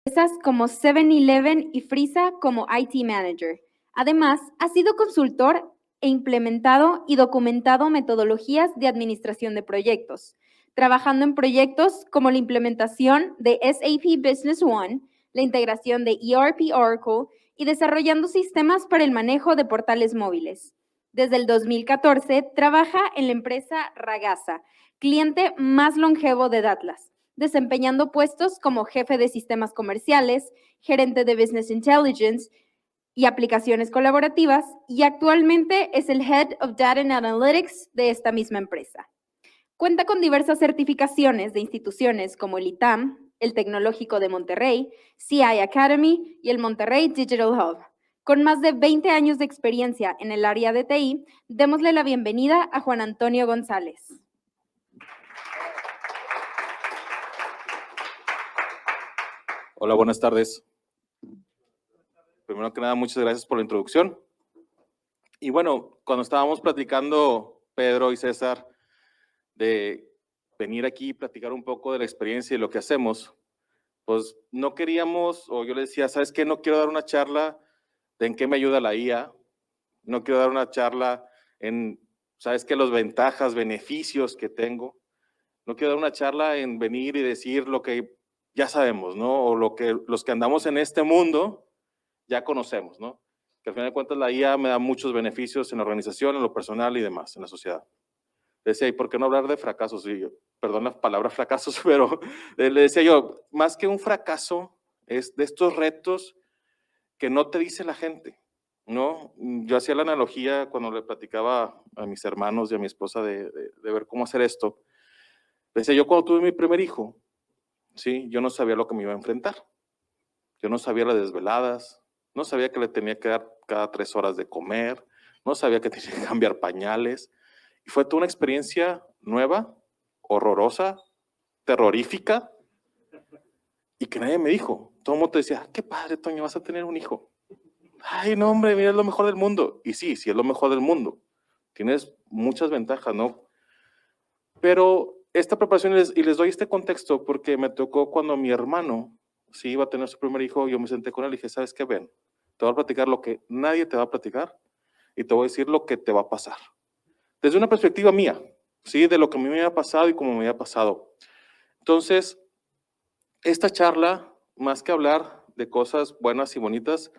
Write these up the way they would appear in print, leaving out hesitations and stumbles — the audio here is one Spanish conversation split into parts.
empresas como 7-Eleven y Frisa como IT Manager. Además, ha sido consultor e implementado y documentado metodologías de administración de proyectos, trabajando en proyectos como la implementación de SAP Business One, la integración de ERP Oracle y desarrollando sistemas para el manejo de portales móviles. Desde el 2014 trabaja en la empresa Ragasa, cliente más longevo de Datlas, desempeñando puestos como jefe de sistemas comerciales, gerente de Business Intelligence y aplicaciones colaborativas, y actualmente es el Head of Data and Analytics de esta misma empresa. Cuenta con diversas certificaciones de instituciones como el ITAM, el Tecnológico de Monterrey, CI Academy y el Monterrey Digital Hub. Con más de 20 años de experiencia en el área de TI, démosle la bienvenida a Juan Antonio González. Hola, buenas tardes. Primero que nada, muchas gracias por la introducción. Y bueno, cuando estábamos platicando, Pedro y César, de venir aquí y platicar un poco de la experiencia y lo que hacemos, pues no queríamos, o yo les decía, ¿sabes qué? No quiero dar una charla de en qué me ayuda la IA, no quiero dar una charla en, ¿sabes qué? Los ventajas, beneficios que tengo. No quiero dar una charla en venir y decir lo que ya sabemos, ¿no? O lo que los que andamos en este mundo ya conocemos, ¿no? Que al final de cuentas la IA me da muchos beneficios en la organización, en lo personal y demás, en la sociedad. Decía, ¿y por qué no hablar de fracasos? Y yo, perdón la palabra fracasos, pero le decía yo, más que un fracaso, es de estos retos que no te dice la gente, ¿no? Yo hacía la analogía cuando le platicaba a mis hermanos y a mi esposa de ver cómo hacer esto. Decía, yo cuando tuve mi primer hijo, ¿sí? Yo no sabía lo que me iba a enfrentar. Yo no sabía las desveladas, no sabía que le tenía que dar cada 3 horas de comer, no sabía que tenía que cambiar pañales. Y fue toda una experiencia nueva, horrorosa, terrorífica, y que nadie me dijo. Todo el mundo te decía, qué padre, Toño, vas a tener un hijo. Ay, no, hombre, mira, es lo mejor del mundo. Y sí, sí es lo mejor del mundo. Tienes muchas ventajas, ¿no? Pero esta preparación, y les doy este contexto porque me tocó cuando mi hermano sí iba a tener su primer hijo, yo me senté con él y dije, ¿sabes qué? Ven, te voy a platicar lo que nadie te va a platicar y te voy a decir lo que te va a pasar. Desde una perspectiva mía, ¿sí? De lo que a mí me había pasado y cómo me había pasado. Entonces, esta charla, más que hablar de cosas buenas y bonitas,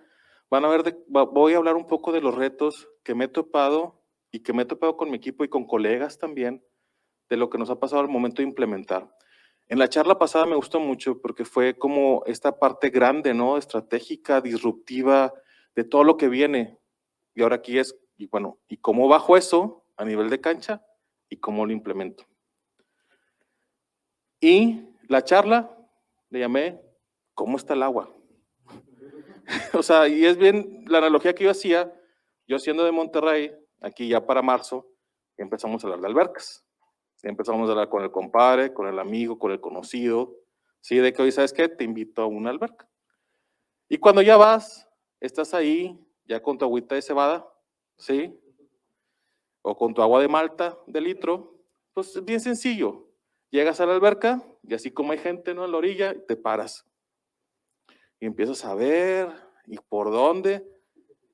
voy a hablar un poco de los retos que me he topado y que me he topado con mi equipo y con colegas también, de lo que nos ha pasado al momento de implementar. En la charla pasada me gustó mucho porque fue como esta parte grande, ¿no? Estratégica, disruptiva, de todo lo que viene. Y ahora aquí es, y bueno, ¿y cómo bajo eso a nivel de cancha? ¿Y cómo lo implemento? Y la charla le llamé, ¿cómo está el agua? O sea, y es bien la analogía que yo hacía, yo siendo de Monterrey, aquí ya para marzo, empezamos a hablar de albercas. Empezamos a hablar con el compadre, con el amigo, con el conocido, ¿sí? De que hoy, ¿sabes qué? Te invito a una alberca. Y cuando ya vas, estás ahí, ya con tu agüita de cebada, ¿sí? O con tu agua de malta de litro, pues es bien sencillo. Llegas a la alberca y así como hay gente, ¿no? En la orilla, te paras. Y empiezas a ver, y por dónde,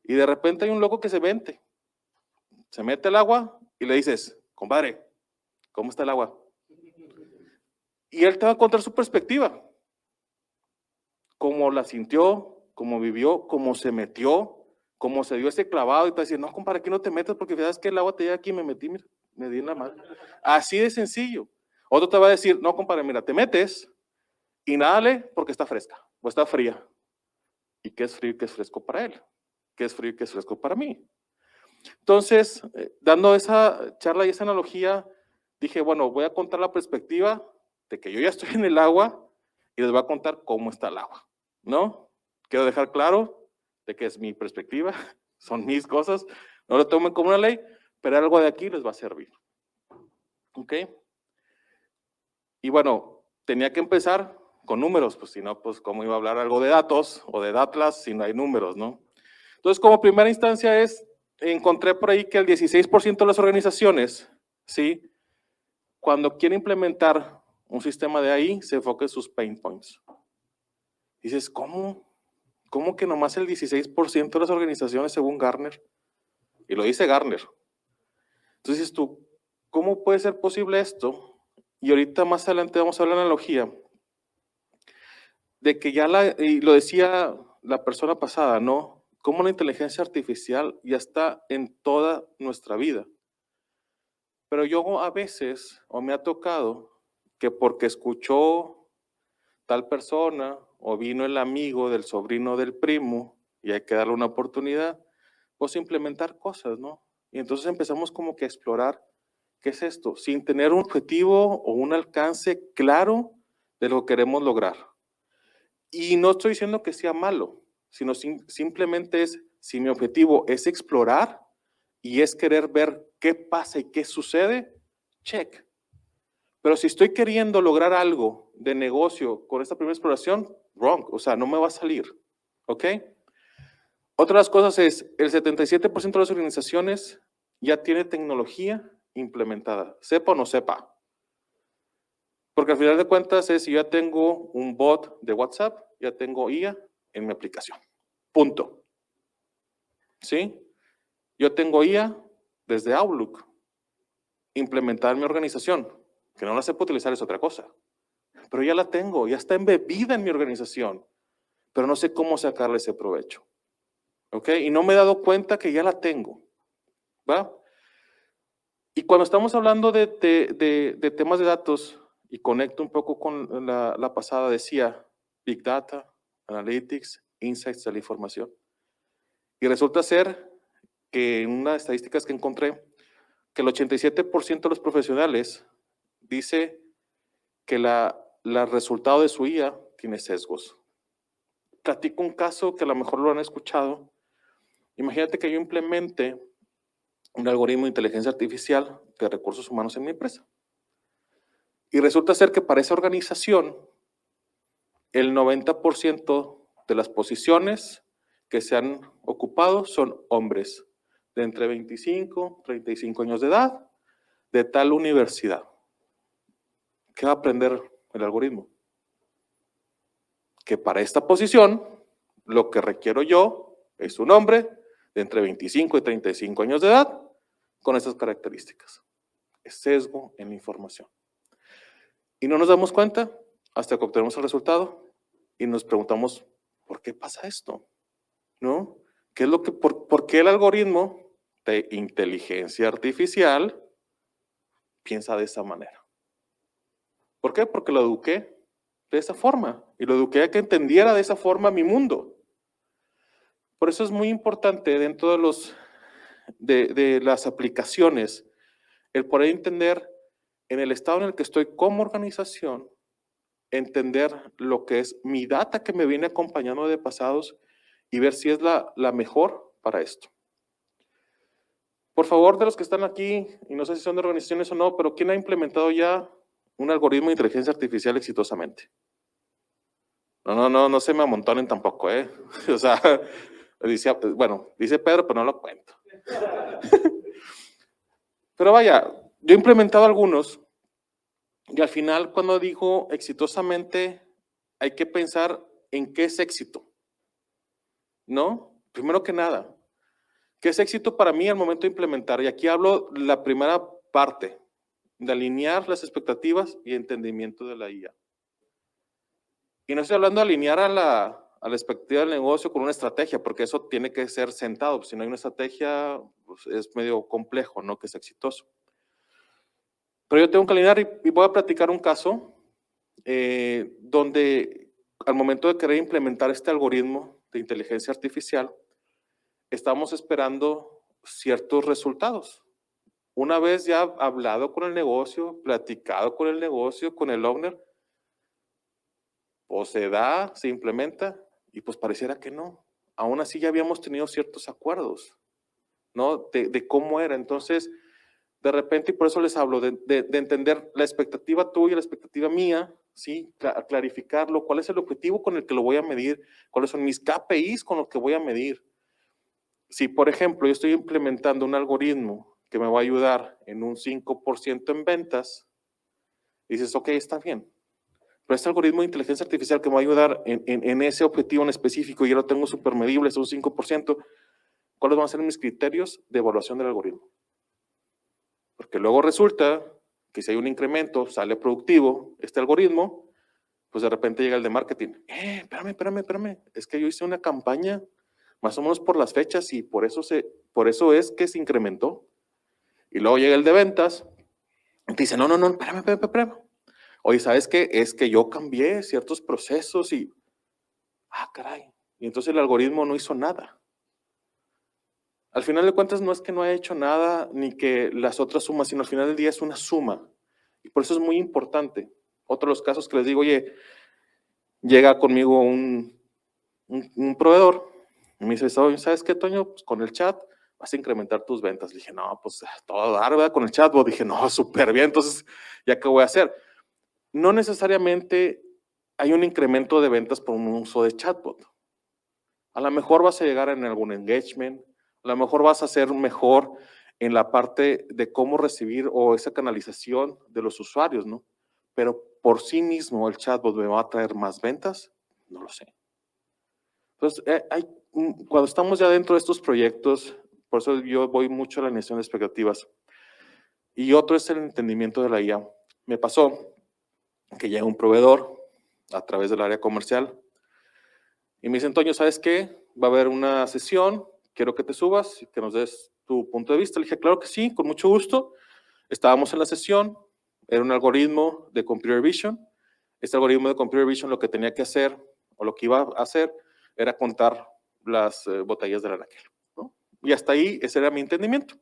y de repente hay un loco que se mete al agua y le dices, compadre, ¿cómo está el agua? Y él te va a contar su perspectiva, cómo la sintió, cómo vivió, cómo se metió, cómo se dio ese clavado y te dice, no, compadre, aquí no te metas porque sabes que el agua te llega aquí y me metí, mira, me di en la madre. Así de sencillo. Otro te va a decir, no, compadre, mira, te metes y nádale porque está fresca o está fría. ¿Y qué es frío y qué es fresco para él? ¿Qué es frío y qué es fresco para mí? Entonces, dando esa charla y esa analogía, dije, bueno, voy a contar la perspectiva de que yo ya estoy en el agua y les voy a contar cómo está el agua, ¿no? Quiero dejar claro de que es mi perspectiva, son mis cosas, no lo tomen como una ley, pero algo de aquí les va a servir. ¿Ok? Y bueno, tenía que empezar con números, pues si no, pues cómo iba a hablar algo de datos o de Datlas si no hay números, ¿no? Entonces, como primera instancia encontré por ahí que el 16% de las organizaciones, ¿sí? Cuando quiere implementar un sistema de AI, se enfoca en sus pain points. Dices, ¿cómo? ¿Cómo que nomás el 16% de las organizaciones según Gartner? Y lo dice Gartner. Entonces dices tú, ¿cómo puede ser posible esto? Y ahorita más adelante vamos a ver la analogía de que y lo decía la persona pasada, ¿no? Cómo la inteligencia artificial ya está en toda nuestra vida. Pero yo a veces, o me ha tocado, que porque escuchó tal persona, o vino el amigo del sobrino del primo, y hay que darle una oportunidad, pues implementar cosas, ¿no? Y entonces empezamos como que a explorar qué es esto, sin tener un objetivo o un alcance claro de lo que queremos lograr. Y no estoy diciendo que sea malo, sino simplemente es, si mi objetivo es explorar y es querer ver qué pasa y qué sucede, check. Pero si estoy queriendo lograr algo de negocio con esta primera exploración, wrong, o sea, no me va a salir, ¿ok? Otra de las cosas es, el 77% de las organizaciones ya tiene tecnología implementada, sepa o no sepa. Porque al final de cuentas es, si ya tengo un bot de WhatsApp, ya tengo IA en mi aplicación. Punto. ¿Sí? Yo tengo IA desde Outlook, implementada en mi organización. Que no la sepa utilizar es otra cosa. Pero ya la tengo, ya está embebida en mi organización. Pero no sé cómo sacarle ese provecho. ¿Ok? Y no me he dado cuenta que ya la tengo. ¿Va? Y cuando estamos hablando de temas de datos, y conecto un poco con la pasada, decía Big Data, Analytics, Insights de la información. Y resulta ser que en unas estadísticas que encontré, que el 87% de los profesionales dice que el resultado de su IA tiene sesgos. Platico un caso que a lo mejor lo han escuchado. Imagínate que yo implemente un algoritmo de inteligencia artificial de recursos humanos en mi empresa. Y resulta ser que para esa organización, el 90% de las posiciones que se han ocupado son hombres de entre 25 y 35 años de edad, de tal universidad. ¿Qué va a aprender el algoritmo? Que para esta posición, lo que requiero yo es un hombre de entre 25 y 35 años de edad con estas características. Es sesgo en la información. Y no nos damos cuenta hasta que obtenemos el resultado y nos preguntamos, ¿por qué pasa esto? ¿No? ¿Qué es por qué el algoritmo de inteligencia artificial piensa de esa manera? ¿Por qué? Porque lo eduqué de esa forma y lo eduqué a que entendiera de esa forma mi mundo. Por eso es muy importante dentro de las aplicaciones el poder entender en el estado en el que estoy como organización, entender lo que es mi data que me viene acompañando de pasados y ver si es la mejor para esto. Por favor, de los que están aquí, y no sé si son de organizaciones o no, pero ¿quién ha implementado ya un algoritmo de inteligencia artificial exitosamente? No se me amontonen tampoco, ¿eh? O sea, dice Pedro, pero no lo cuento. Pero vaya, yo he implementado algunos y al final cuando digo exitosamente, hay que pensar en qué es éxito, ¿no? Primero que nada, ¿qué es éxito para mí al momento de implementar? Y aquí hablo la primera parte, de alinear las expectativas y entendimiento de la IA. Y no estoy hablando de alinear a la expectativa del negocio con una estrategia, porque eso tiene que ser sentado. Pues, si no hay una estrategia, pues es medio complejo, ¿no? Que es exitoso. Pero yo tengo que alinear y voy a platicar un caso donde al momento de querer implementar este algoritmo de inteligencia artificial, estamos esperando ciertos resultados. Una vez ya hablado con el negocio, platicado con el negocio, con el owner, o se da, se implementa, y pues pareciera que no. Aún así ya habíamos tenido ciertos acuerdos, ¿no? De cómo era. Entonces, de repente, y por eso les hablo, de entender la expectativa tuya, la expectativa mía, ¿sí? Clarificarlo, cuál es el objetivo con el que lo voy a medir, cuáles son mis KPIs con los que voy a medir. Si, por ejemplo, yo estoy implementando un algoritmo que me va a ayudar en un 5% en ventas, dices, ok, está bien. pero este algoritmo de inteligencia artificial que me va a ayudar en ese objetivo en específico, y ya lo tengo súper medible, es un 5%, ¿cuáles van a ser mis criterios de evaluación del algoritmo? Porque luego resulta que si hay un incremento, sale productivo este algoritmo, pues de repente llega el de marketing. Espérame, es que yo hice una campaña más o menos por las fechas y por eso es que se incrementó. Y luego llega el de ventas y te dice, no, espérame. Oye, ¿sabes qué? Es que yo cambié ciertos procesos y, caray. Y entonces el algoritmo no hizo nada. Al final de cuentas no es que no haya hecho nada ni que las otras sumas, sino al final del día es una suma. Y por eso es muy importante. Otro de los casos que les digo, oye, llega conmigo un proveedor y me dice, ¿sabes qué, Toño? Pues con el chat vas a incrementar tus ventas. Le dije, no, pues todo dar, ¿verdad? Con el chatbot. Dije, no, súper bien, entonces, ¿ya qué voy a hacer? No necesariamente hay un incremento de ventas por un uso de chatbot. A lo mejor vas a llegar en algún engagement, a lo mejor vas a ser mejor en la parte de cómo recibir o esa canalización de los usuarios, ¿no? Pero por sí mismo el chatbot me va a traer más ventas, no lo sé. Entonces, cuando estamos ya dentro de estos proyectos, por eso yo voy mucho a la alineación de expectativas. Y otro es el entendimiento de la IA. Me pasó que llega un proveedor a través del área comercial y me dice, Antonio, ¿sabes qué? Va a haber una sesión, quiero que te subas y que nos des tu punto de vista. Le dije, claro que sí, con mucho gusto. Estábamos en la sesión, era un algoritmo de Computer Vision. Este algoritmo de Computer Vision lo que tenía que hacer, o lo que iba a hacer, era contar las botellas del anaquel, ¿no? Y hasta ahí ese era mi entendimiento.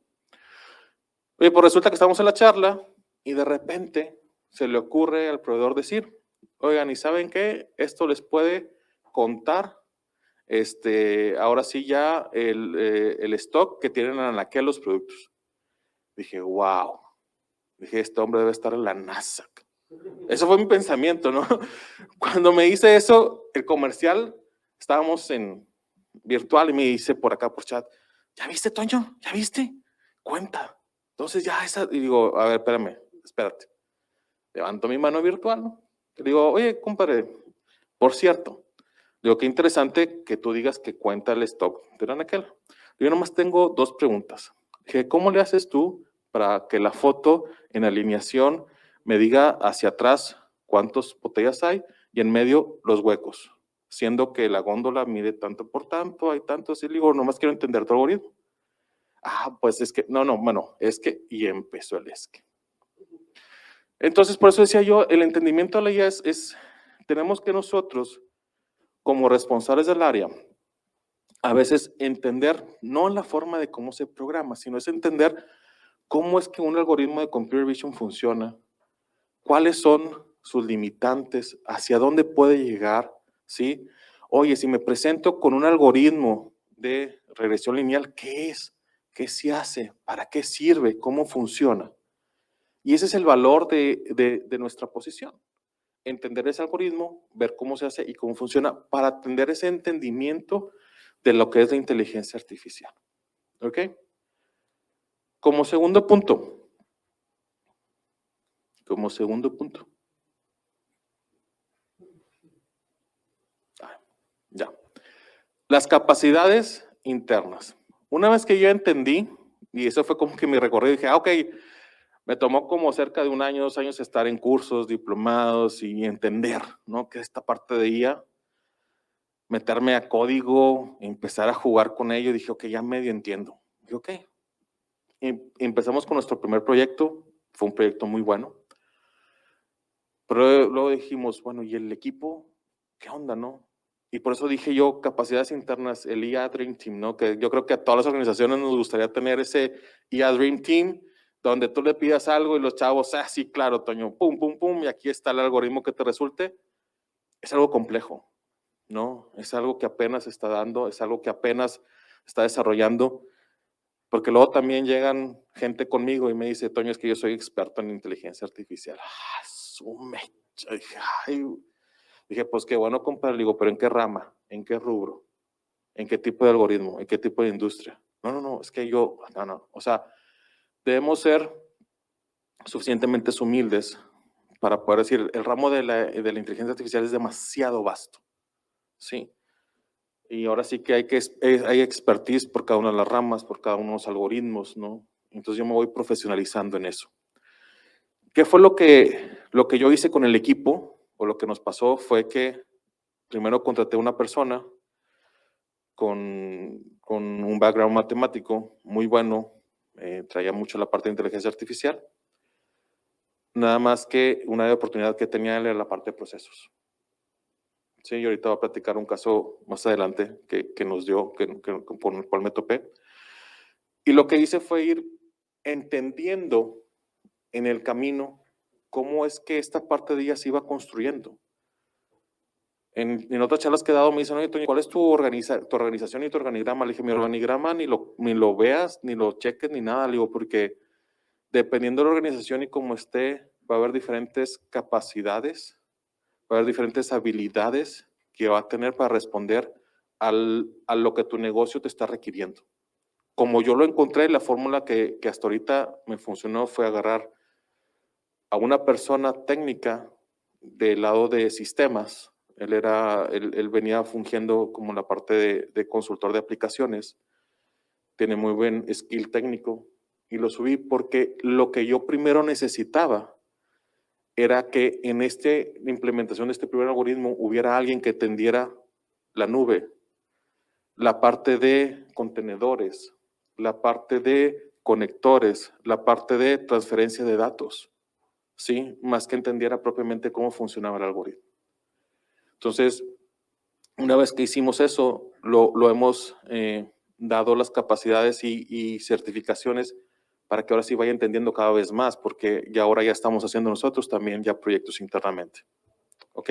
Oye, pues resulta que estamos en la charla y de repente se le ocurre al proveedor decir, oigan, ¿y saben qué? Esto les puede contar, ahora sí ya el stock que tienen en anaquel los productos. Dije, wow. Dije, este hombre debe estar en la NASA. Eso fue mi pensamiento, ¿no? Cuando me dice eso, el comercial, estábamos en virtual y me dice por acá, por chat, ¿ya viste, Toño? ¿Ya viste? Cuenta. Entonces ya y digo, a ver, espérate. Levanto mi mano virtual, ¿no? Le digo, oye, compadre, por cierto, digo, qué interesante que tú digas que cuenta el stock de anaquel. Yo nomás tengo dos preguntas. Dije, ¿cómo le haces tú para que la foto en alineación me diga hacia atrás cuántas botellas hay y en medio los huecos? Siendo que la góndola mide tanto por tanto, hay tantos, y le digo, nomás quiero entender tu algoritmo. Pues es que, bueno, es que, y empezó el es que. Entonces, por eso decía yo, el entendimiento de la IA tenemos que nosotros, como responsables del área, a veces entender, no la forma de cómo se programa, sino es entender cómo es que un algoritmo de Computer Vision funciona, cuáles son sus limitantes, hacia dónde puede llegar, ¿sí? Oye, si me presento con un algoritmo de regresión lineal, ¿qué es? ¿Qué se hace? ¿Para qué sirve? ¿Cómo funciona? Y ese es el valor de nuestra posición. Entender ese algoritmo, ver cómo se hace y cómo funciona para tener ese entendimiento de lo que es la inteligencia artificial. ¿Ok? Como segundo punto. Ya. Las capacidades internas. Una vez que yo entendí, y eso fue como que mi recorrido, dije, ok, me tomó como cerca de 1 año, 2 años estar en cursos, diplomados y entender, ¿no? Que esta parte de IA, meterme a código, empezar a jugar con ello, dije, ok, ya medio entiendo. Dije, ok. Y empezamos con nuestro primer proyecto, fue un proyecto muy bueno. Pero luego dijimos, bueno, ¿y el equipo? ¿Qué onda, no? Y por eso dije yo, capacidades internas, el IA Dream Team, ¿no? Que yo creo que a todas las organizaciones nos gustaría tener ese IA Dream Team, donde tú le pidas algo y los chavos, sí, claro, Toño, pum, pum, pum, y aquí está el algoritmo que te resulte. Es algo complejo, ¿no? Es algo que apenas está dando, es algo que apenas está desarrollando, porque luego también llegan gente conmigo y me dice, Toño, es que yo soy experto en inteligencia artificial. Su mecha. Dije, pues qué bueno, compadre. Le digo, pero ¿en qué rama? ¿En qué rubro? ¿En qué tipo de algoritmo? ¿En qué tipo de industria? No, es que no. O sea, debemos ser suficientemente humildes para poder decir, el ramo de la inteligencia artificial es demasiado vasto, ¿sí? Y ahora sí que hay expertise por cada una de las ramas, por cada uno de los algoritmos, ¿no? Entonces yo me voy profesionalizando en eso. ¿Qué fue lo que yo hice con el equipo? O lo que nos pasó fue que primero contraté a una persona con un background matemático muy bueno, traía mucho la parte de inteligencia artificial. Nada más que una oportunidad que tenía él era la parte de procesos. Sí, y ahorita voy a platicar un caso más adelante que nos dio, por el cual me topé. Y lo que hice fue ir entendiendo en el camino cómo es que esta parte de ella se iba construyendo. En otras charlas que he dado me dicen, oye, Toño, ¿cuál es tu organización y tu organigrama? Le dije, mi organigrama ni lo veas, ni lo cheques, ni nada. Le digo, porque dependiendo de la organización y cómo esté, va a haber diferentes capacidades, va a haber diferentes habilidades que va a tener para responder a lo que tu negocio te está requiriendo. Como yo lo encontré, la fórmula que hasta ahorita me funcionó fue agarrar a una persona técnica del lado de sistemas. Él venía fungiendo como la parte de consultor de aplicaciones. Tiene muy buen skill técnico y lo subí porque lo que yo primero necesitaba era que en la implementación de este primer algoritmo hubiera alguien que tendiera la nube, la parte de contenedores, la parte de conectores, la parte de transferencia de datos, ¿sí? Más que entendiera propiamente cómo funcionaba el algoritmo. Entonces, una vez que hicimos eso, lo hemos dado las capacidades y certificaciones para que ahora sí vaya entendiendo cada vez más, porque ya ahora ya estamos haciendo nosotros también ya proyectos internamente. ¿Ok?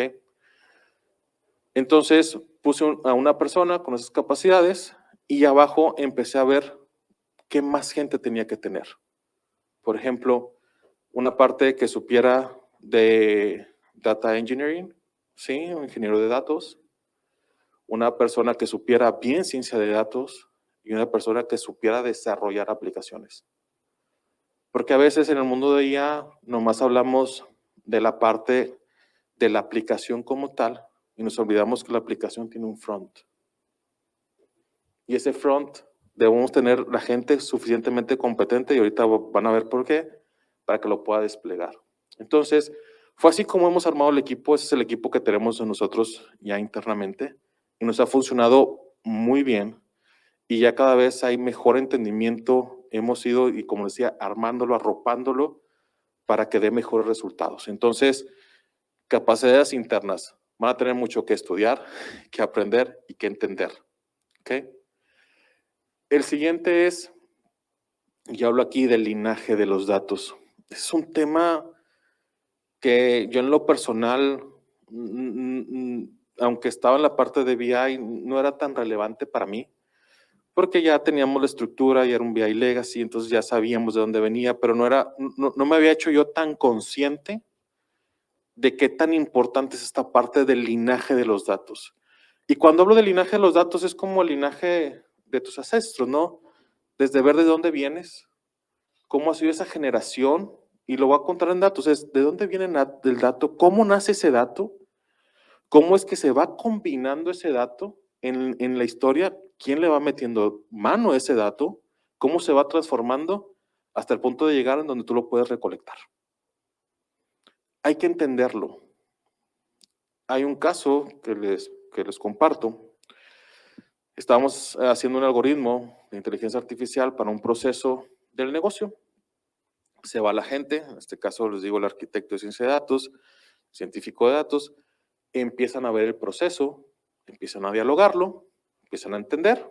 Entonces, puse a una persona con esas capacidades y abajo empecé a ver qué más gente tenía que tener. Por ejemplo, una parte que supiera de data engineering, ¿sí? Un ingeniero de datos. Una persona que supiera bien ciencia de datos y una persona que supiera desarrollar aplicaciones. Porque a veces en el mundo de IA nomás hablamos de la parte de la aplicación como tal y nos olvidamos que la aplicación tiene un front. Y ese front debemos tener la gente suficientemente competente y ahorita van a ver por qué, para que lo pueda desplegar. Entonces, fue así como hemos armado el equipo. Ese es el equipo que tenemos nosotros ya internamente y nos ha funcionado muy bien y ya cada vez hay mejor entendimiento. Hemos ido, y como decía, armándolo, arropándolo para que dé mejores resultados. Entonces, capacidades internas. Van a tener mucho que estudiar, que aprender y que entender. ¿Ok? El siguiente es, y hablo aquí del linaje de los datos. Es un tema que yo en lo personal, aunque estaba en la parte de BI, no era tan relevante para mí, porque ya teníamos la estructura y era un BI Legacy, entonces ya sabíamos de dónde venía, pero no me había hecho yo tan consciente de qué tan importante es esta parte del linaje de los datos. Y cuando hablo del linaje de los datos es como el linaje de tus ancestros, ¿no? Desde ver de dónde vienes, cómo ha sido esa generación, y lo voy a contar en datos, es de dónde viene el dato, cómo nace ese dato, cómo es que se va combinando ese dato en la historia, quién le va metiendo mano a ese dato, cómo se va transformando hasta el punto de llegar en donde tú lo puedes recolectar. Hay que entenderlo. Hay un caso que les comparto. Estábamos haciendo un algoritmo de inteligencia artificial para un proceso del negocio. Se va la gente, en este caso les digo el arquitecto de ciencia de datos, científico de datos, empiezan a ver el proceso, empiezan a dialogarlo, empiezan a entender.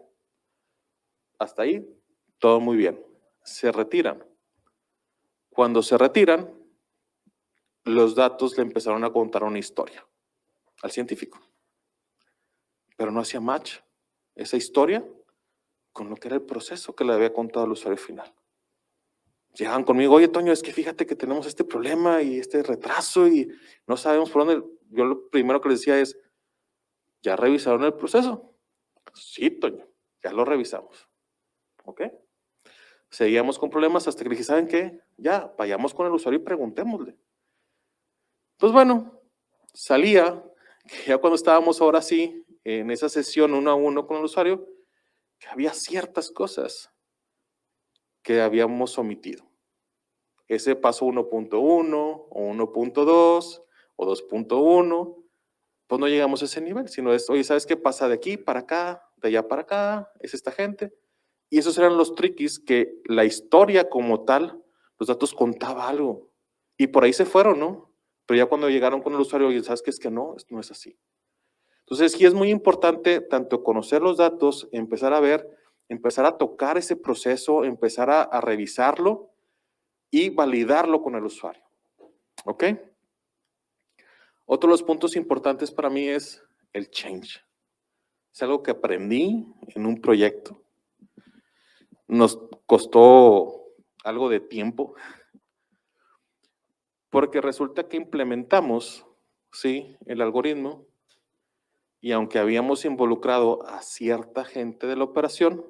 Hasta ahí, todo muy bien. Se retiran. Cuando se retiran, los datos le empezaron a contar una historia al científico. Pero no hacía match esa historia con lo que era el proceso que le había contado al usuario final. Llegaban conmigo, oye, Toño, es que fíjate que tenemos este problema y este retraso y no sabemos por dónde. Yo lo primero que les decía es, ¿ya revisaron el proceso? Sí, Toño, ya lo revisamos. ¿Ok? Seguíamos con problemas hasta que le dije, ¿saben qué? Ya, vayamos con el usuario y preguntémosle. Pues bueno, salía, que ya cuando estábamos ahora sí, en esa sesión 1 a 1 con el usuario, que había ciertas cosas que habíamos omitido. Ese paso 1.1 o 1.2 o 2.1, pues no llegamos a ese nivel, sino es, oye, ¿sabes qué pasa de aquí para acá, de allá para acá? Es esta gente. Y esos eran los triquis que la historia como tal, los datos contaba algo. Y por ahí se fueron, ¿no? Pero ya cuando llegaron con el usuario, oye, ¿sabes qué? Es que no, esto no es así. Entonces, sí es muy importante tanto conocer los datos, empezar a ver, empezar a tocar ese proceso, empezar a revisarlo y validarlo con el usuario. ¿Ok? Otro de los puntos importantes para mí es el change. Es algo que aprendí en un proyecto. Nos costó algo de tiempo porque resulta que implementamos, sí, el algoritmo y aunque habíamos involucrado a cierta gente de la operación,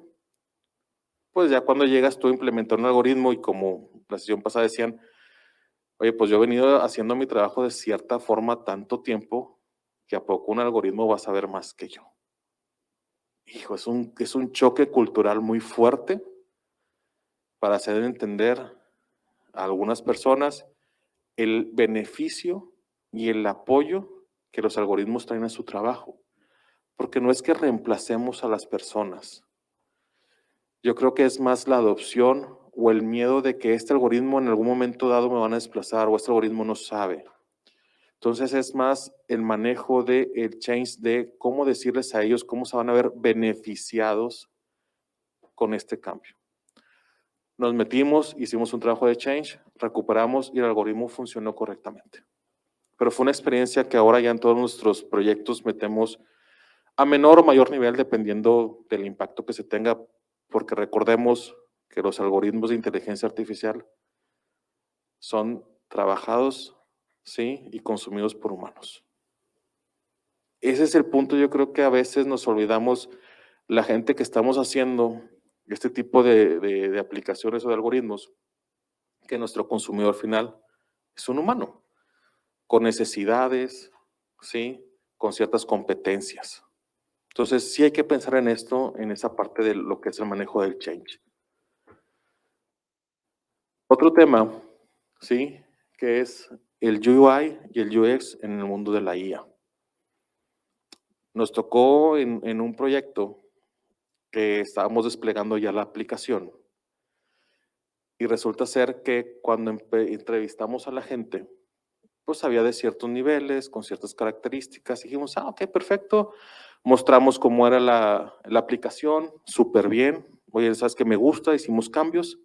pues ya cuando llegas tú a implementar un algoritmo y como la sesión pasada decían, oye, pues yo he venido haciendo mi trabajo de cierta forma tanto tiempo que a poco un algoritmo va a saber más que yo. Hijo, es un choque cultural muy fuerte para hacer entender a algunas personas el beneficio y el apoyo que los algoritmos traen a su trabajo. Porque no es que reemplacemos a las personas. Yo creo que es más la adopción o el miedo de que este algoritmo en algún momento dado me van a desplazar o este algoritmo no sabe. Entonces es más el manejo de el change de cómo decirles a ellos cómo se van a ver beneficiados con este cambio. Nos metimos, hicimos un trabajo de change, recuperamos y el algoritmo funcionó correctamente. Pero fue una experiencia que ahora ya en todos nuestros proyectos metemos a menor o mayor nivel dependiendo del impacto que se tenga, porque recordemos que los algoritmos de inteligencia artificial son trabajados, ¿sí? Y consumidos por humanos. Ese es el punto, yo creo que a veces nos olvidamos la gente que estamos haciendo este tipo de aplicaciones o de algoritmos, que nuestro consumidor final es un humano, con necesidades, ¿sí? Con ciertas competencias. Entonces, sí hay que pensar en esto, en esa parte de lo que es el manejo del change. Otro tema, ¿sí? Que es el UI y el UX en el mundo de la IA. Nos tocó en un proyecto que estábamos desplegando ya la aplicación y resulta ser que cuando entrevistamos a la gente, pues había de ciertos niveles, con ciertas características. Dijimos, ok, perfecto. Mostramos cómo era la aplicación, súper bien. Oye, ¿sabes qué me gusta? Hicimos cambios,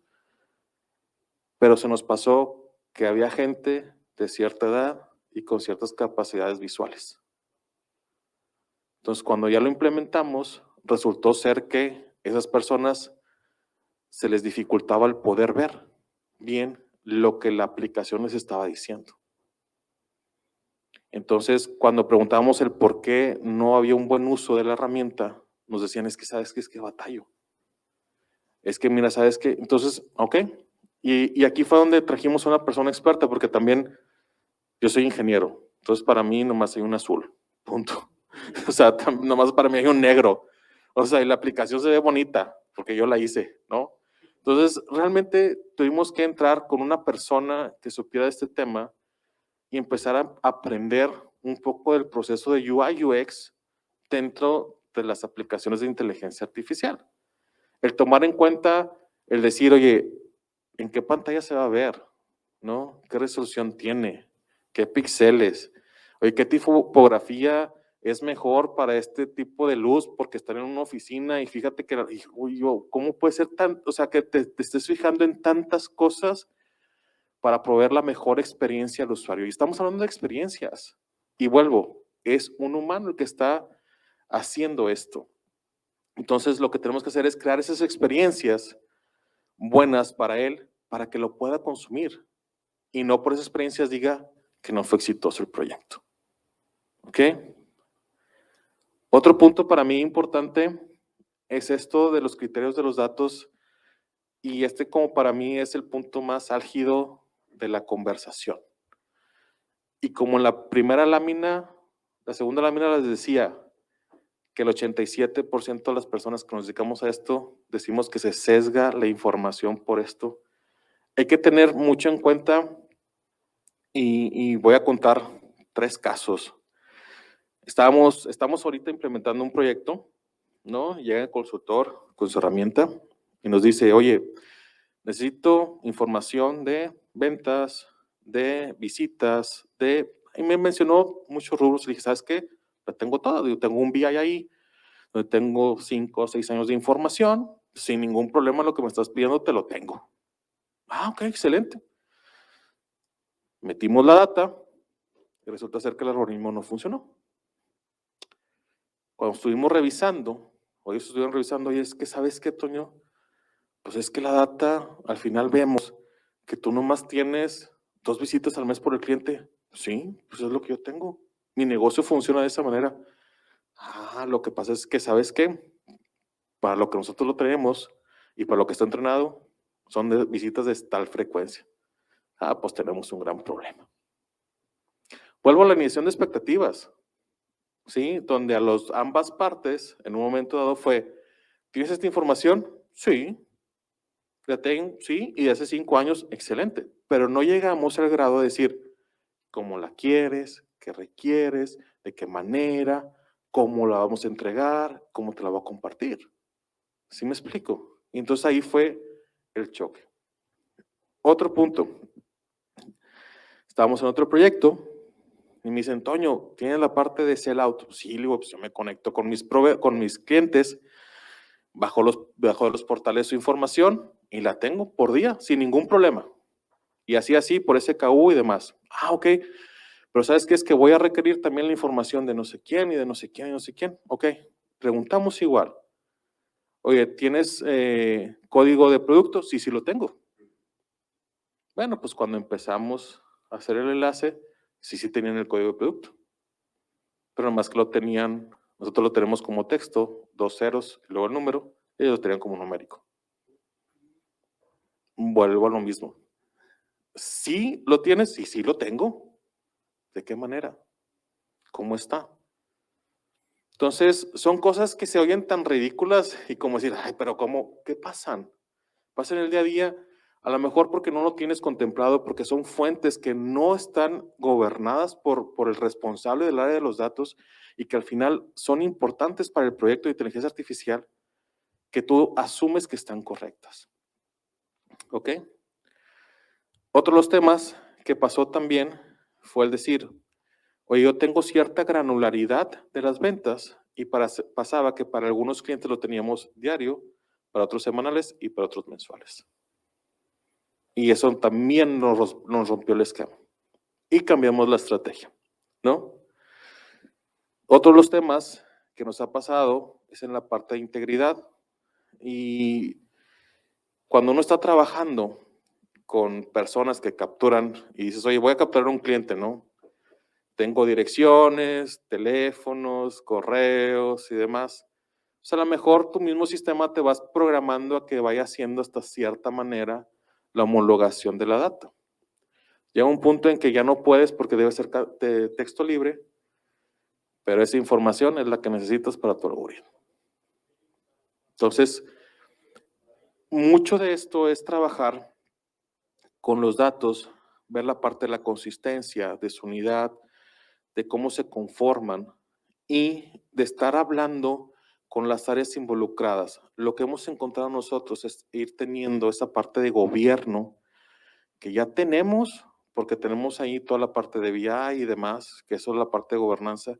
pero se nos pasó que había gente de cierta edad y con ciertas capacidades visuales. Entonces, cuando ya lo implementamos, resultó ser que esas personas se les dificultaba el poder ver bien lo que la aplicación les estaba diciendo. Entonces, cuando preguntábamos el por qué no había un buen uso de la herramienta, nos decían, es que sabes que es que batallo. Es que mira, sabes que, entonces, ok. Y aquí fue donde trajimos a una persona experta, porque también yo soy ingeniero. Entonces, para mí nomás hay un azul, punto. O sea, nomás para mí hay un negro. O sea, y la aplicación se ve bonita, porque yo la hice, ¿no? Entonces, realmente tuvimos que entrar con una persona que supiera de este tema y empezar a aprender un poco del proceso de UI UX dentro de las aplicaciones de inteligencia artificial. El tomar en cuenta, el decir, oye, ¿en qué pantalla se va a ver? ¿No? ¿Qué resolución tiene? ¿Qué píxeles? Oye, ¿qué tipografía es mejor para este tipo de luz? Porque están en una oficina y fíjate que, uy, ¿cómo puede ser tan, o sea, que te estés fijando en tantas cosas para proveer la mejor experiencia al usuario? Y estamos hablando de experiencias. Y vuelvo, es un humano el que está haciendo esto. Entonces, lo que tenemos que hacer es crear esas experiencias buenas para él, para que lo pueda consumir. Y no por esas experiencias diga que no fue exitoso el proyecto. ¿Ok? Otro punto para mí importante es esto de los criterios de los datos. Y este como para mí es el punto más álgido de la conversación. Y como en la primera lámina, la segunda lámina les decía que el 87% de las personas que nos dedicamos a esto decimos que se sesga la información por esto. Hay que tener mucho en cuenta y voy a contar 3 casos. Estamos ahorita implementando un proyecto, ¿no? Llega el consultor con su herramienta y nos dice, oye, necesito información de ventas, de visitas, y me mencionó muchos rubros. Le dije, ¿sabes qué? La tengo toda. Yo tengo un BI ahí, donde tengo 5 o 6 años de información. Sin ningún problema, lo que me estás pidiendo te lo tengo. Ah, ok, excelente. Metimos la data y resulta ser que el algoritmo no funcionó. Cuando estuvimos revisando, o ellos estuvieron revisando, y es que, ¿sabes qué, Toño? Pues es que la data, al final vemos que tú nomás tienes 2 visitas al mes por el cliente. Sí, pues es lo que yo tengo. Mi negocio funciona de esa manera. Ah, lo que pasa es que, ¿sabes qué? Para lo que nosotros lo tenemos y para lo que está entrenado, son de visitas de tal frecuencia. Ah, pues tenemos un gran problema. Vuelvo a la iniciación de expectativas, ¿sí? Donde a ambas partes, en un momento dado fue, ¿tienes esta información? Sí. La tengo, sí, y de hace 5 años, excelente. Pero no llegamos al grado de decir cómo la quieres, qué requieres, de qué manera, cómo la vamos a entregar, cómo te la voy a compartir. ¿Sí me explico? Y entonces ahí fue el choque. Otro punto. Estábamos en otro proyecto y me dice, Antonio, ¿tienes la parte de sell out? Sí, le digo, pues yo me conecto con mis clientes, bajo los portales su información y la tengo por día, sin ningún problema. Y así, por SKU y demás. Ah, ok. Pero ¿sabes qué? Es que voy a requerir también la información de no sé quién y de no sé quién y no sé quién. Ok. Preguntamos igual. Oye, ¿tienes código de producto? Sí, sí lo tengo. Bueno, pues cuando empezamos a hacer el enlace, sí tenían el código de producto. Pero nomás que lo tenían, nosotros lo tenemos como texto, 2 ceros, y luego el número, ellos lo tenían como numérico. Vuelvo a lo mismo. ¿Sí lo tienes? Sí lo tengo. ¿De qué manera? ¿Cómo está? Entonces, son cosas que se oyen tan ridículas y como decir, ay, pero ¿cómo? ¿Qué pasan? Pasan el día a día, a lo mejor porque no lo tienes contemplado, porque son fuentes que no están gobernadas por el responsable del área de los datos y que al final son importantes para el proyecto de inteligencia artificial que tú asumes que están correctas. ¿Ok? Otro de los temas que pasó también fue el decir, oye, yo tengo cierta granularidad de las ventas y pasaba que para algunos clientes lo teníamos diario, para otros semanales y para otros mensuales. Y eso también nos rompió el esquema. Y cambiamos la estrategia, ¿no? Otro de los temas que nos ha pasado es en la parte de integridad. Y cuando uno está trabajando con personas que capturan y dices, oye, voy a capturar a un cliente, ¿no? Tengo direcciones, teléfonos, correos y demás. O sea, a lo mejor tu mismo sistema te vas programando a que vaya haciendo hasta cierta manera la homologación de la data. Llega un punto en que ya no puedes porque debe ser de texto libre, pero esa información es la que necesitas para tu algoritmo. Entonces, mucho de esto es trabajar con los datos, ver la parte de la consistencia, de su unidad, de cómo se conforman y de estar hablando con las áreas involucradas. Lo que hemos encontrado nosotros es ir teniendo esa parte de gobierno que ya tenemos, porque tenemos ahí toda la parte de BI y demás, que eso es la parte de gobernanza.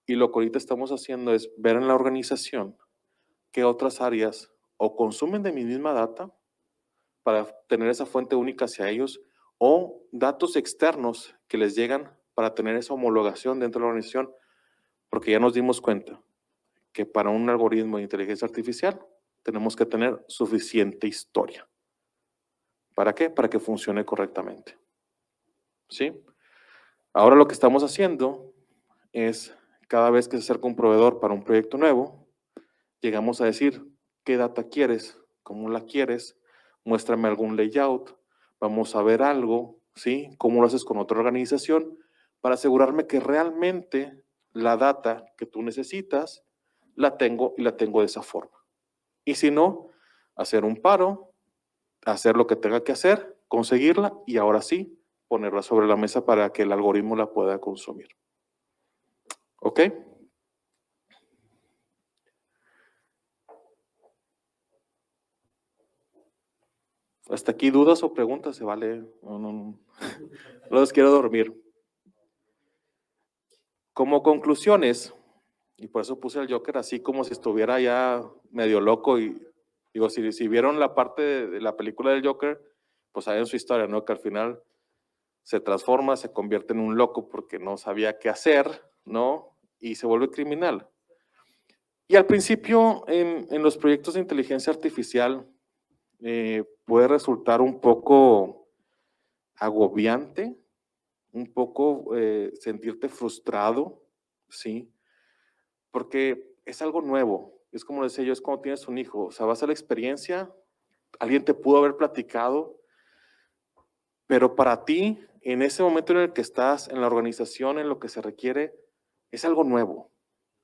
Y lo que ahorita estamos haciendo es ver en la organización qué otras áreas o consumen de mi misma data para tener esa fuente única hacia ellos o datos externos que les llegan para tener esa homologación dentro de la organización, porque ya nos dimos cuenta que para un algoritmo de inteligencia artificial tenemos que tener suficiente historia. ¿Para qué? Para que funcione correctamente. ¿Sí? Ahora lo que estamos haciendo es, cada vez que se acerca un proveedor para un proyecto nuevo, llegamos a decir, ¿qué data quieres? ¿Cómo la quieres? Muéstrame algún layout. Vamos a ver algo, ¿sí? ¿Cómo lo haces con otra organización? para asegurarme que realmente la data que tú necesitas la tengo y la tengo de esa forma. Y si no, hacer un paro, hacer lo que tenga que hacer, conseguirla y ahora sí ponerla sobre la mesa para que el algoritmo la pueda consumir. ¿Ok? Hasta aquí, ¿dudas o preguntas? Se vale. No los quiero dormir. Como conclusiones, y por eso puse al Joker así como si estuviera ya medio loco y digo, si vieron la parte de la película del Joker, pues saben su historia, ¿no? Que al final se transforma, se convierte en un loco porque no sabía qué hacer, ¿no? Y se vuelve criminal. Y al principio, en los proyectos de inteligencia artificial, puede resultar un poco agobiante, un poco sentirte frustrado, ¿sí? Porque es algo nuevo. Es como decía yo, es como tienes un hijo. O sea, vas a la experiencia, alguien te pudo haber platicado, pero para ti, en ese momento en el que estás, en la organización, en lo que se requiere, es algo nuevo.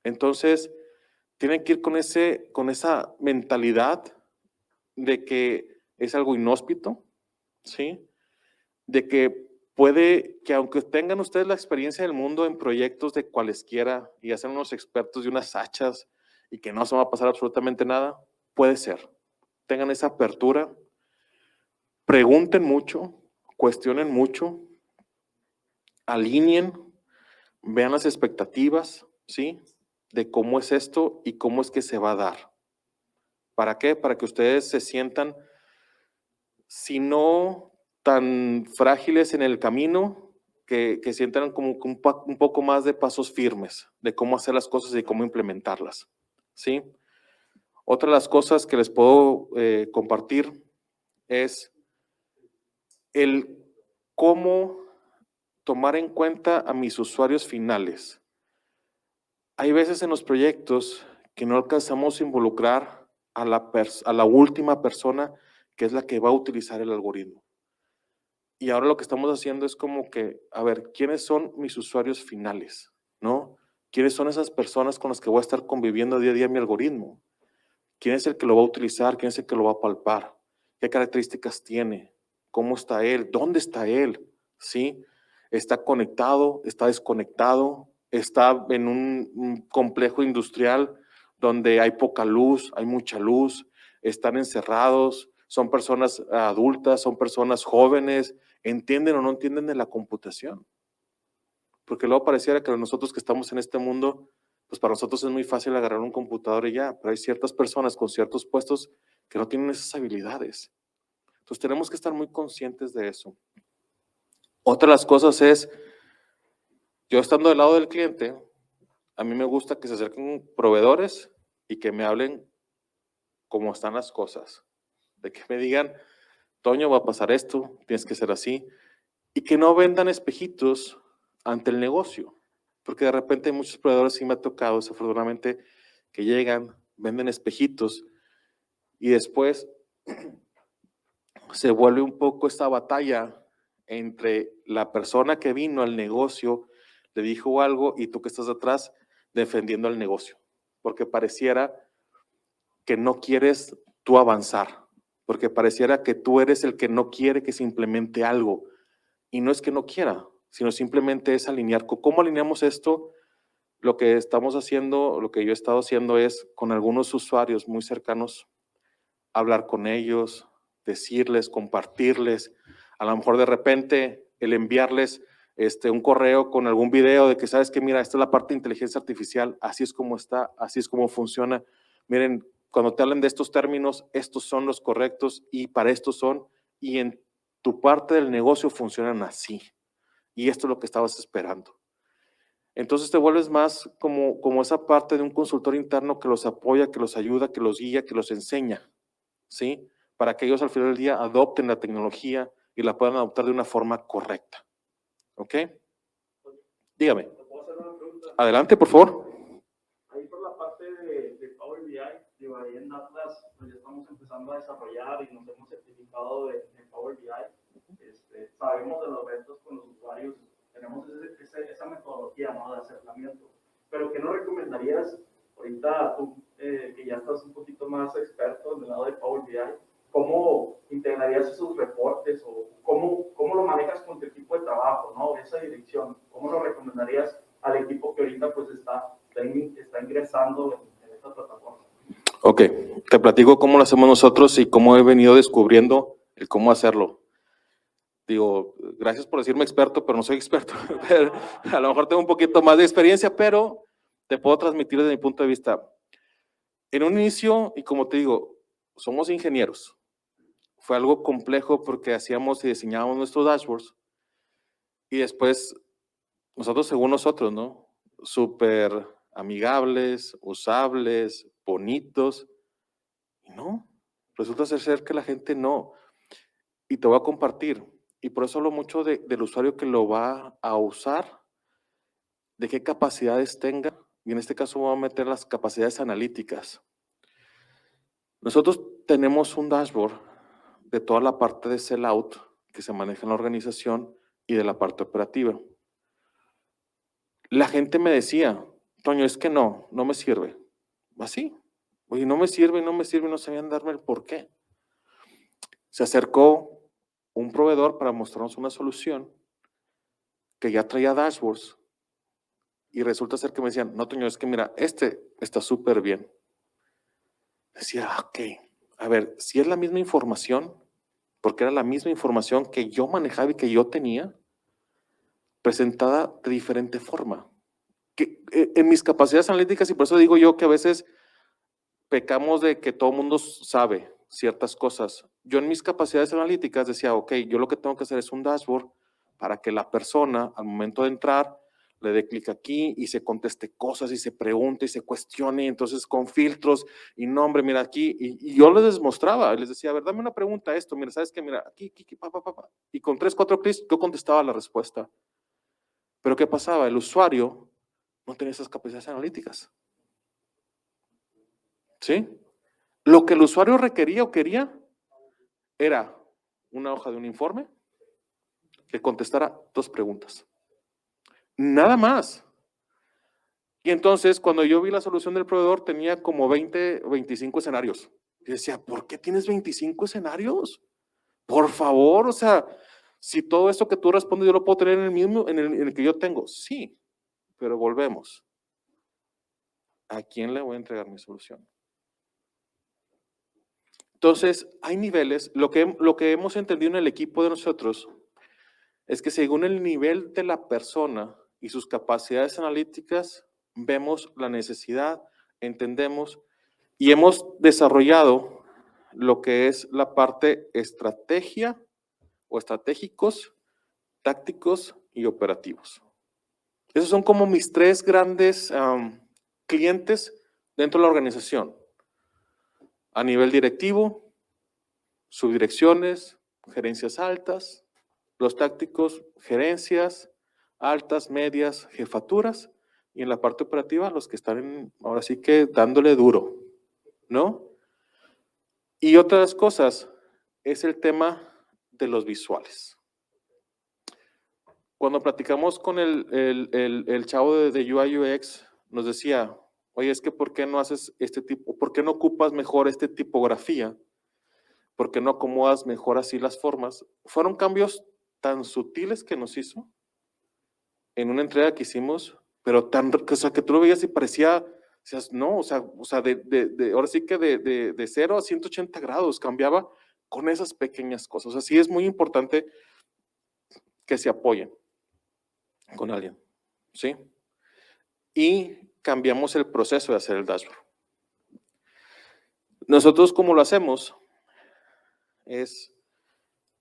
Entonces, tienen que ir con esa mentalidad de que es algo inhóspito, ¿sí? De que puede, que aunque tengan ustedes la experiencia del mundo en proyectos de cualesquiera y hacen unos expertos de unas hachas y que no se va a pasar absolutamente nada, puede ser. Tengan esa apertura, pregunten mucho, cuestionen mucho, alineen, vean las expectativas, ¿sí? De cómo es esto y cómo es que se va a dar. ¿Para qué? Para que ustedes se sientan, si no tan frágiles en el camino, que sientan como un poco más de pasos firmes, de cómo hacer las cosas y cómo implementarlas, ¿sí? Otra de las cosas que les puedo compartir es el cómo tomar en cuenta a mis usuarios finales. Hay veces en los proyectos que no alcanzamos a involucrar a la última persona que es la que va a utilizar el algoritmo. Y ahora lo que estamos haciendo es como que, a ver, ¿quiénes son mis usuarios finales? ¿No? ¿Quiénes son esas personas con las que voy a estar conviviendo día a día mi algoritmo? ¿Quién es el que lo va a utilizar? ¿Quién es el que lo va a palpar? ¿Qué características tiene? ¿Cómo está él? ¿Dónde está él? ¿Sí? ¿Está conectado? ¿Está desconectado? ¿Está en un complejo industrial donde hay poca luz, hay mucha luz? ¿Están encerrados? ¿Son personas adultas? ¿Son personas jóvenes? ¿Entienden o no entienden de la computación? Porque luego pareciera que nosotros que estamos en este mundo, pues para nosotros es muy fácil agarrar un computador y ya, pero hay ciertas personas con ciertos puestos que no tienen esas habilidades. Entonces tenemos que estar muy conscientes de eso. Otra de las cosas es, yo estando del lado del cliente, a mí me gusta que se acerquen proveedores y que me hablen cómo están las cosas. De que me digan, Toño, va a pasar esto, tienes que ser así. Y que no vendan espejitos ante el negocio. Porque de repente hay muchos proveedores, sí me ha tocado desafortunadamente, que llegan, venden espejitos y después se vuelve un poco esta batalla entre la persona que vino al negocio, le dijo algo y tú que estás atrás defendiendo el negocio. Porque pareciera que no quieres tú avanzar. Porque pareciera que tú eres el que no quiere que se implemente algo. Y no es que no quiera, sino simplemente es alinear. ¿Cómo alineamos esto? Lo que estamos haciendo, lo que yo he estado haciendo es con algunos usuarios muy cercanos, hablar con ellos, decirles, compartirles, a lo mejor de repente el enviarles un correo con algún video de que sabes que mira, esta es la parte de inteligencia artificial, así es como está, así es como funciona. Miren, cuando te hablan de estos términos, estos son los correctos y para estos son, y en tu parte del negocio funcionan así. Y esto es lo que estabas esperando. Entonces te vuelves más como esa parte de un consultor interno que los apoya, que los ayuda, que los guía, que los enseña, ¿sí? Para que ellos al final del día adopten la tecnología y la puedan adoptar de una forma correcta. ¿Ok? Dígame. ¿Te puedo hacer una pregunta? Adelante, por favor. Ahí por la parte de Power BI, digo, ahí en Atlas pues ya estamos empezando a desarrollar y nos hemos certificado de Power BI. Sabemos de los retos con los usuarios, tenemos ese esa metodología, ¿no? De acercamiento. Pero ¿qué nos recomendarías ahorita tú, que ya estás un poquito más experto en el lado de Power BI? ¿Cómo integrarías esos reportes o cómo lo manejas con tu equipo de trabajo, ¿no? Esa dirección, ¿cómo lo recomendarías al equipo que ahorita pues está ingresando en esta plataforma? Ok, te platico cómo lo hacemos nosotros y cómo he venido descubriendo el cómo hacerlo. Digo, gracias por decirme experto, pero no soy experto. Pero a lo mejor tengo un poquito más de experiencia, pero te puedo transmitir desde mi punto de vista. En un inicio, y como te digo, somos ingenieros. Fue algo complejo porque hacíamos y diseñábamos nuestros dashboards y después nosotros, según nosotros, ¿no? Súper amigables, usables, bonitos. Y no, resulta ser que la gente no. Y te voy a compartir. Y por eso hablo mucho del usuario que lo va a usar, de qué capacidades tenga. Y en este caso voy a meter las capacidades analíticas. Nosotros tenemos un dashboard de toda la parte de sellout que se maneja en la organización y de la parte operativa. La gente me decía, Toño, es que no me sirve. Así. Oye, no me sirve, no sabían darme el por qué. Se acercó un proveedor para mostrarnos una solución que ya traía dashboards y resulta ser que me decían, no, Toño, es que mira, este está súper bien. Decía, ok, a ver, si es la misma información, porque era la misma información que yo manejaba y que yo tenía, presentada de diferente forma. En mis capacidades analíticas, y por eso digo yo que a veces pecamos de que todo el mundo sabe ciertas cosas. Yo en mis capacidades analíticas decía, ok, yo lo que tengo que hacer es un dashboard para que la persona al momento de entrar le dé clic aquí y se conteste cosas y se pregunte y se cuestione, y entonces con filtros y nombre, mira aquí, y yo les mostraba, les decía, a ver, dame una pregunta a esto, mira, ¿sabes qué? Mira, aquí, pa. Y con 3, 4 clics yo contestaba la respuesta. Pero ¿qué pasaba? El usuario no tenía esas capacidades analíticas. ¿Sí? Lo que el usuario requería o quería era una hoja de un informe que contestara 2 preguntas. Nada más. Y entonces, cuando yo vi la solución del proveedor, tenía como 20, 25 escenarios. Y decía, ¿por qué tienes 25 escenarios? Por favor, o sea, si todo esto que tú respondes yo lo puedo tener en el mismo, en el que yo tengo. Sí, pero volvemos. ¿A quién le voy a entregar mi solución? Entonces, hay niveles. Lo que hemos entendido en el equipo de nosotros es que según el nivel de la persona y sus capacidades analíticas, vemos la necesidad, entendemos y hemos desarrollado lo que es la parte estrategia o estratégicos, tácticos y operativos. Esos son como mis 3 grandes clientes dentro de la organización. A nivel directivo, subdirecciones, gerencias altas, los tácticos, gerencias altas, medias, jefaturas, y en la parte operativa, los que están ahora sí que dándole duro, ¿no? Y otras cosas es el tema de los visuales. Cuando platicamos con el chavo de UI UX, nos decía, oye, es que ¿por qué no haces este tipo, por qué no ocupas mejor esta tipografía? ¿Por qué no acomodas mejor así las formas? Fueron cambios tan sutiles que nos hizo en una entrega que hicimos, pero o sea, que tú lo veías y parecía, o sea, no, o sea ahora sí que de 0 a 180 grados cambiaba con esas pequeñas cosas. O sea, sí es muy importante que se apoyen con alguien, ¿sí? Y cambiamos el proceso de hacer el dashboard. Nosotros, ¿cómo lo hacemos? Es,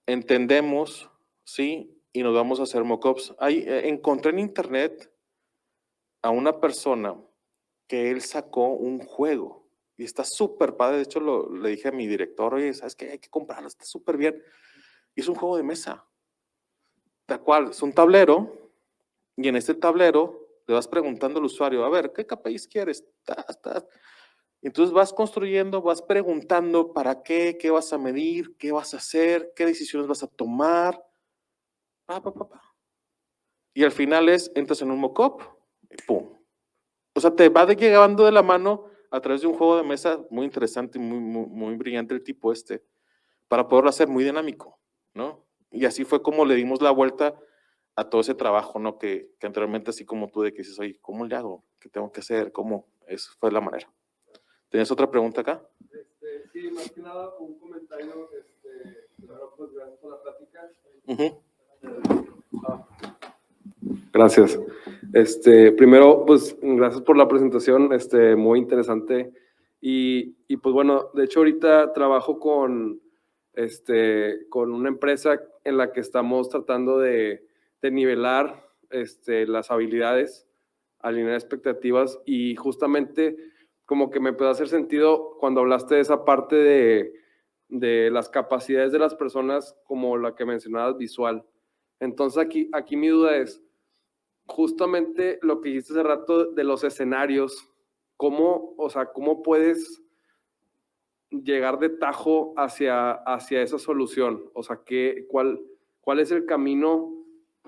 entendemos, ¿sí? Y nos vamos a hacer mockups. Encontré en internet a una persona que él sacó un juego y está súper padre. De hecho, le dije a mi director, oye, ¿sabes qué? Hay que comprarlo, está súper bien. Y es un juego de mesa, tal cual, es un tablero y en este tablero le vas preguntando al usuario, a ver, ¿qué KPIs quieres? Entonces vas construyendo, vas preguntando para qué vas a medir, qué vas a hacer, qué decisiones vas a tomar. Y al final entras en un mock-up y ¡pum! O sea, te va llevando de la mano a través de un juego de mesa muy interesante y muy brillante el tipo para poderlo hacer muy dinámico, ¿no? Y así fue como le dimos la vuelta a todo ese trabajo, ¿no? Que anteriormente, así como tú, de que dices, oye, ¿cómo le hago? ¿Qué tengo que hacer? ¿Cómo? Esa fue la manera. ¿Tenías otra pregunta acá? Sí, más que nada un comentario, primero, pues gracias por la plática. Gracias. Primero, pues gracias por la presentación, muy interesante. Y pues bueno, de hecho ahorita trabajo con una empresa en la que estamos tratando de nivelar las habilidades, alinear expectativas y justamente como que me empezó a hacer sentido cuando hablaste de esa parte de las capacidades de las personas como la que mencionabas visual. Entonces aquí mi duda es, justamente lo que dijiste hace rato de los escenarios, ¿cómo puedes llegar de tajo hacia esa solución? O sea, ¿cuál es el camino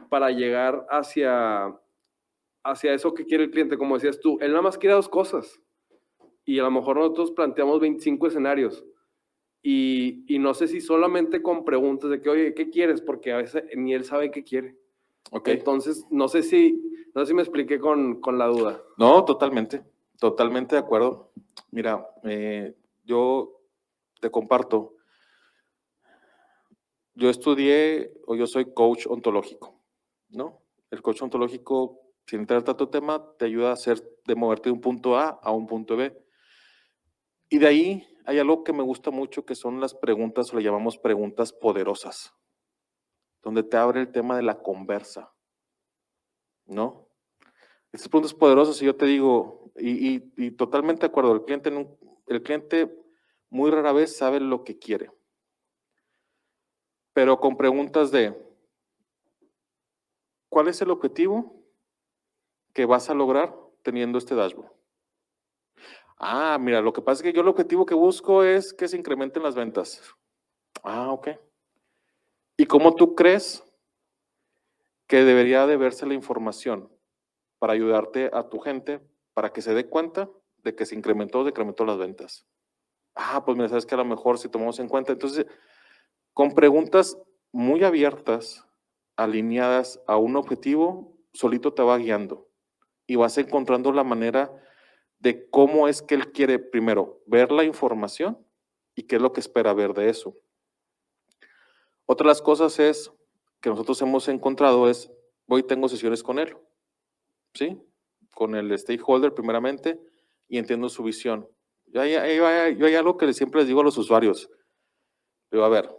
para llegar hacia eso que quiere el cliente? Como decías tú, él nada más quiere dos cosas y a lo mejor nosotros planteamos 25 escenarios y no sé si solamente con preguntas de que, oye, ¿qué quieres? Porque a veces ni él sabe qué quiere. Okay. Entonces, no sé si me expliqué con la duda. No, totalmente de acuerdo. Mira, yo te comparto, yo soy coach ontológico, ¿no? El coach ontológico, sin entrar tanto tema, te ayuda de moverte de un punto A a un punto B. Y de ahí hay algo que me gusta mucho, que son las preguntas, o le llamamos preguntas poderosas, donde te abre el tema de la conversa, ¿no? Estas preguntas poderosas, y yo te digo, y totalmente de acuerdo, el cliente muy rara vez sabe lo que quiere, pero con preguntas de, ¿cuál es el objetivo que vas a lograr teniendo este dashboard? Ah, mira, lo que pasa es que yo el objetivo que busco es que se incrementen las ventas. Ah, ok. ¿Y cómo tú crees que debería de verse la información para ayudarte a tu gente para que se dé cuenta de que se incrementó o decrementó las ventas? Ah, pues mira, sabes que a lo mejor si tomamos en cuenta, entonces, con preguntas muy abiertas, alineadas a un objetivo, solito te va guiando y vas encontrando la manera de cómo es que él quiere primero ver la información y qué es lo que espera ver de eso. Otra de las cosas es que nosotros hemos encontrado es, voy y tengo sesiones con él, ¿sí? Con el stakeholder primeramente y entiendo su visión. Yo hay algo que siempre les digo a los usuarios. Digo, a ver,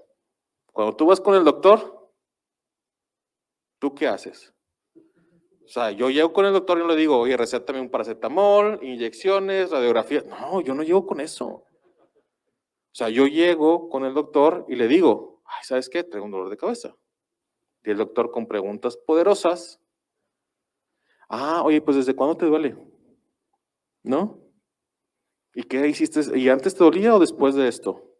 cuando tú vas con el doctor, ¿tú qué haces? O sea, yo llego con el doctor y no le digo, oye, recétame un paracetamol, inyecciones, radiografía. No, yo no llego con eso. O sea, yo llego con el doctor y le digo, ay, ¿sabes qué? Traigo un dolor de cabeza. Y el doctor con preguntas poderosas. Ah, oye, pues ¿desde cuándo te duele? ¿No? ¿Y qué hiciste? ¿Y antes te dolía o después de esto?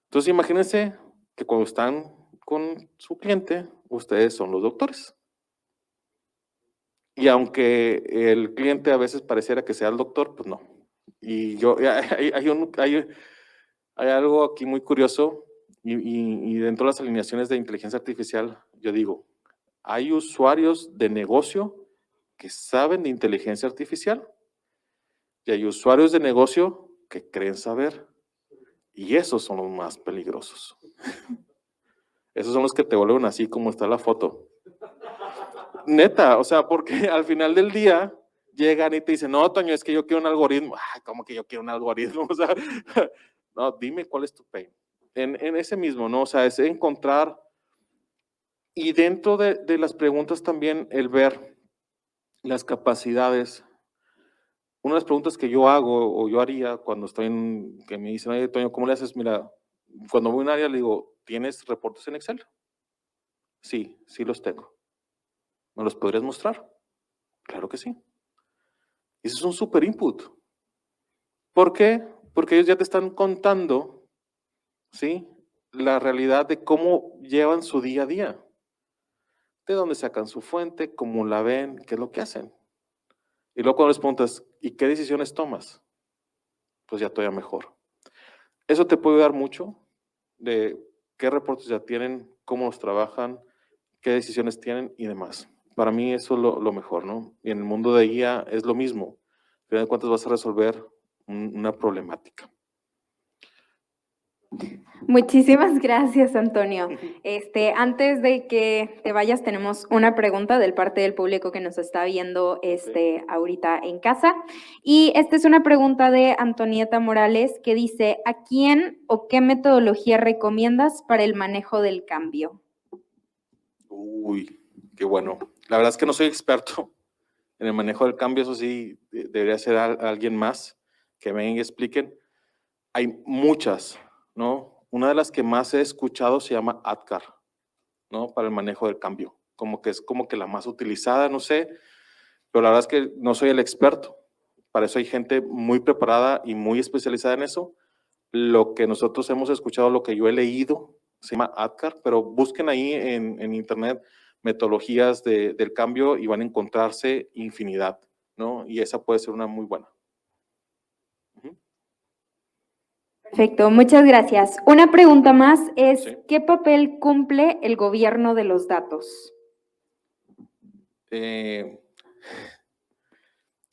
Entonces imagínense que cuando están con su cliente, ustedes son los doctores. Y aunque el cliente a veces pareciera que sea el doctor, pues no. Y hay algo aquí muy curioso y dentro de las alineaciones de inteligencia artificial, yo digo, hay usuarios de negocio que saben de inteligencia artificial y hay usuarios de negocio que creen saber. Y esos son los más peligrosos. Esos son los que te vuelven así como está la foto. Neta, o sea, porque al final del día llegan y te dicen, no, Toño, es que yo quiero un algoritmo. Ah, ¿cómo que yo quiero un algoritmo? O sea, no, dime cuál es tu pain. En ese mismo, ¿no? O sea, es encontrar, y dentro de las preguntas también el ver las capacidades. Una de las preguntas que yo hago o yo haría cuando que me dicen, oye, Toño, ¿cómo le haces? Mira, cuando voy a un área le digo, ¿tienes reportes en Excel? Sí, sí los tengo. ¿Me los podrías mostrar? Claro que sí. Eso es un super input. ¿Por qué? Porque ellos ya te están contando, ¿sí? La realidad de cómo llevan su día a día. de dónde sacan su fuente, cómo la ven, qué es lo que hacen. Y luego cuando les preguntas, ¿y qué decisiones tomas? Pues ya todavía mejor. Eso te puede ayudar mucho de qué reportes ya tienen, cómo los trabajan, qué decisiones tienen y demás. Para mí eso es lo mejor, ¿no? Y en el mundo de guía es lo mismo. Al final de cuentas vas a resolver una problemática. Muchísimas gracias, Antonio. Antes de que te vayas, tenemos una pregunta del parte del público que nos está viendo ahorita en casa. Y esta es una pregunta de Antonieta Morales que dice, ¿a quién o qué metodología recomiendas para el manejo del cambio? Uy, qué bueno. La verdad es que no soy experto en el manejo del cambio, eso sí, debería ser alguien más que vengan y expliquen. Hay muchas, ¿no? Una de las que más he escuchado se llama ADKAR, ¿no? Para el manejo del cambio. Como que es como que la más utilizada, no sé, pero la verdad es que no soy el experto. Para eso hay gente muy preparada y muy especializada en eso. Lo que nosotros hemos escuchado, lo que yo he leído, se llama ADKAR, pero busquen ahí en internet metodologías del cambio y van a encontrarse infinidad, ¿no? Y esa puede ser una muy buena. Perfecto, muchas gracias. Una pregunta más es, Sí. ¿qué papel cumple el gobierno de los datos?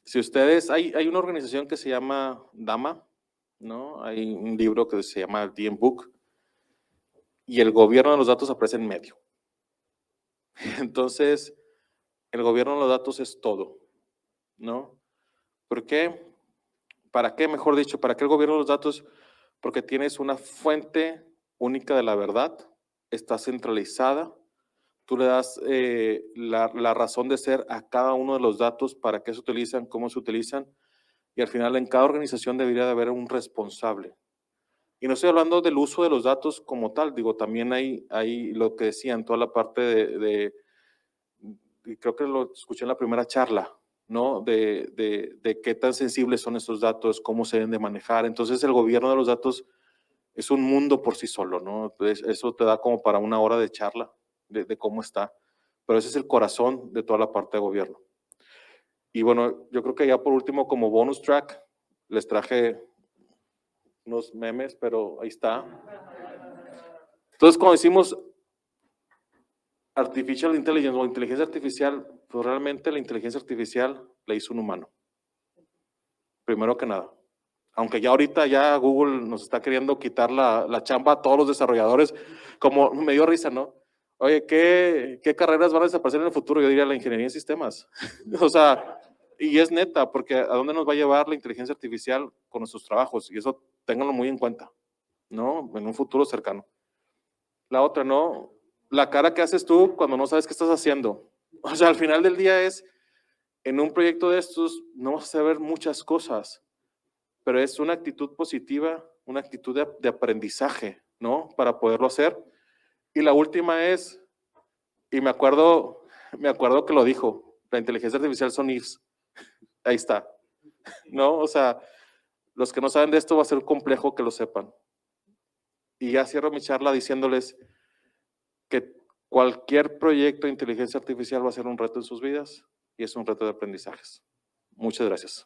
Si ustedes, hay una organización que se llama DAMA, ¿no? Hay un libro que se llama DM Book y el gobierno de los datos aparece en medio. Entonces, el gobierno de los datos es todo, ¿no? ¿Por qué? ¿Para qué, mejor dicho? ¿Para qué el gobierno de los datos? Porque tienes una fuente única de la verdad, está centralizada, tú le das la razón de ser a cada uno de los datos, para qué se utilizan, cómo se utilizan, y al final en cada organización debería de haber un responsable. Y no estoy hablando del uso de los datos como tal, digo, también hay lo que decían, toda la parte y creo que lo escuché en la primera charla, ¿no? De qué tan sensibles son estos datos, cómo se deben de manejar. Entonces el gobierno de los datos es un mundo por sí solo, ¿no? Entonces eso te da como para una hora de charla de cómo está, pero ese es el corazón de toda la parte de gobierno. Y bueno, yo creo que ya por último como bonus track, les traje unos memes, pero ahí está. Entonces cuando decimos artificial intelligence o inteligencia artificial, pues realmente la inteligencia artificial la hizo un humano. Primero que nada. Aunque ya ahorita ya Google nos está queriendo quitar la chamba a todos los desarrolladores, como me dio risa, ¿no? Oye, ¿qué carreras van a desaparecer en el futuro? Yo diría la ingeniería en sistemas. O sea, y es neta, porque ¿a dónde nos va a llevar la inteligencia artificial con nuestros trabajos? Y eso ténganlo muy en cuenta, ¿no? En un futuro cercano. La otra, ¿no? La cara que haces tú cuando no sabes qué estás haciendo. O sea, al final del día es, en un proyecto de estos no vas a saber muchas cosas, pero es una actitud positiva, una actitud de aprendizaje, ¿no? Para poderlo hacer. Y la última es, y me acuerdo que lo dijo, la inteligencia artificial son ifs. Ahí está, ¿no? O sea, los que no saben de esto va a ser complejo que lo sepan. Y ya cierro mi charla diciéndoles que cualquier proyecto de inteligencia artificial va a ser un reto en sus vidas y es un reto de aprendizajes. Muchas gracias.